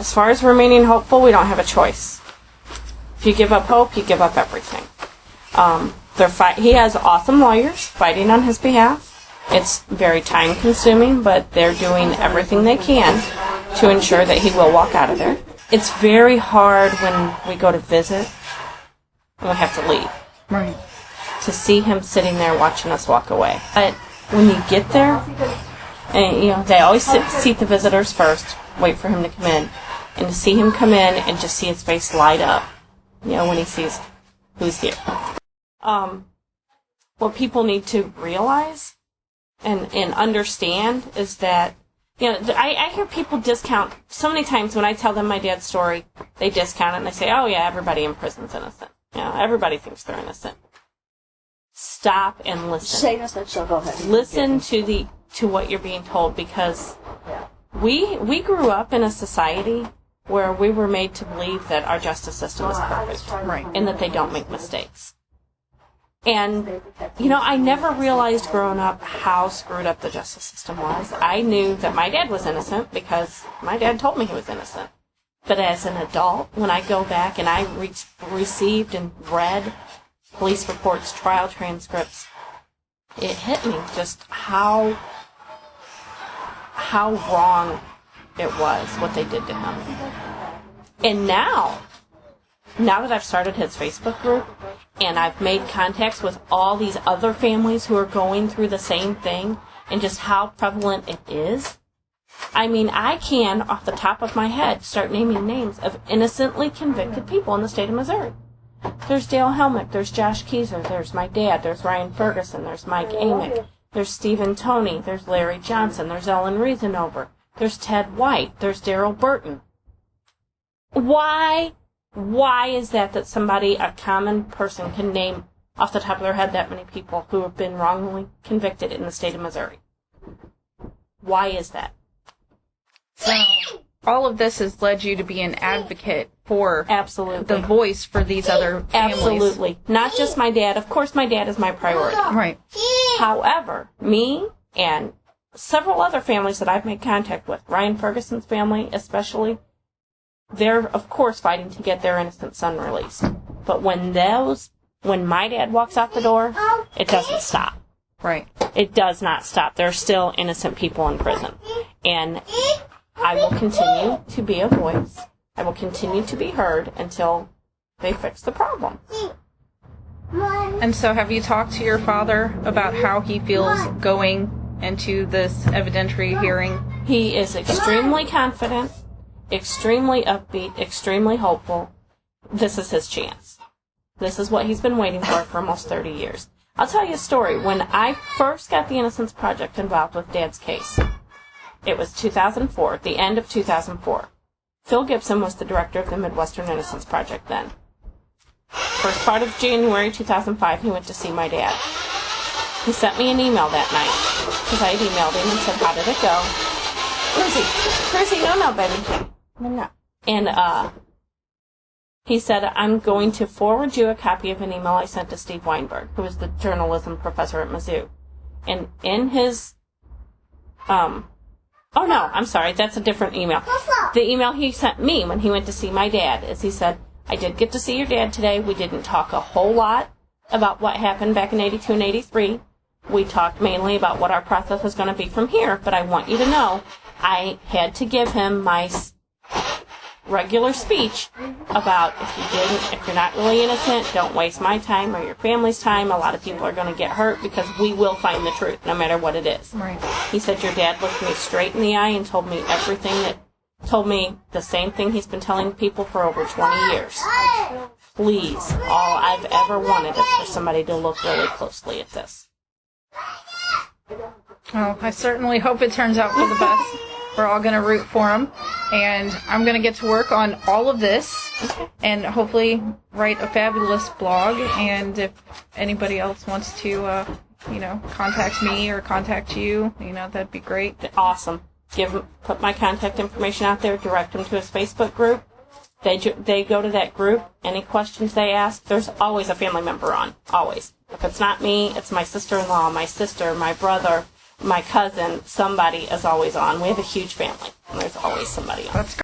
as far as remaining hopeful, we don't have a choice. If you give up hope, you give up everything. He has awesome lawyers fighting on his behalf. It's very time-consuming, but they're doing everything they can to ensure that he will walk out of there. It's very hard when we go to visit and we have to leave. Right. To see him sitting there watching us walk away. But when you get there, and they always seat the visitors first, wait for him to come in, and to see him come in and just see his face light up, when he sees who's here. What people need to realize and understand is that, I hear people discount, so many times when I tell them my dad's story, they discount it and they say, oh yeah, everybody in prison's innocent. Everybody thinks they're innocent. Stop and listen. Go ahead. Listen to what you're being told, because we grew up in a society where we were made to believe that our justice system is perfect, right, and that they don't make mistakes. And, I never realized growing up how screwed up the justice system was. I knew that my dad was innocent because my dad told me he was innocent. But as an adult, when I go back and I received and read police reports, trial transcripts, it hit me just how wrong it was what they did to him. And now that I've started his Facebook group and I've made contacts with all these other families who are going through the same thing and just how prevalent it is, I can, off the top of my head, start naming names of innocently convicted people in the state of Missouri. There's Dale Helmick, there's Josh Keyser, there's my dad, there's Ryan Ferguson, there's Mike Amick, there's Stephen Toney, there's Larry Johnson, there's Ellen Reasonover, there's Ted White, there's Daryl Burton. Why is that somebody, a common person, can name off the top of their head that many people who have been wrongly convicted in the state of Missouri? Why is that? So, all of this has led you to be an advocate for Absolutely. The voice for these other families. Absolutely. Not just my dad. Of course, my dad is my priority. Right. However, me and several other families that I've made contact with, Ryan Ferguson's family especially, they're, of course, fighting to get their innocent son released. But when my dad walks out the door, it doesn't stop. Right. It does not stop. There are still innocent people in prison. And I will continue to be a voice. I will continue to be heard until they fix the problem. And so have you talked to your father about how he feels going into this evidentiary hearing? He is extremely confident, extremely upbeat, extremely hopeful. This is his chance. This is what he's been waiting for almost 30 years. I'll tell you a story. When I first got the Innocence Project involved with Dad's case, it was 2004, at the end of 2004. Phil Gibson was the director of the Midwestern Innocence Project then. First part of January 2005, he went to see my dad. He sent me an email that night, because I had emailed him and said, how did it go? Chrissy, no, baby. No. And he said, I'm going to forward you a copy of an email I sent to Steve Weinberg, who is the journalism professor at Mizzou. And in his, oh no, I'm sorry, that's a different email. The email he sent me when he went to see my dad is he said, I did get to see your dad today. We didn't talk a whole lot about what happened back in 82 and 83. We talked mainly about what our process was going to be from here, but I want you to know I had to give him my regular speech about if you're not really innocent, don't waste my time or your family's time. A lot of people are going to get hurt because we will find the truth no matter what it is. Right. He said your dad looked me straight in the eye and told me told me the same thing he's been telling people for over 20 years. Please, all I've ever wanted is for somebody to look really closely at this. Well, I certainly hope it turns out for the best. We're all going to root for him. And I'm going to get to work on all of this and hopefully write a fabulous blog. And if anybody else wants to, contact me or contact you, that'd be great. Awesome. Put my contact information out there, direct them to his Facebook group. They go to that group. Any questions they ask, there's always a family member on. Always. If it's not me, it's my sister-in-law, my sister, my brother, my cousin. Somebody is always on. We have a huge family, and there's always somebody on. That's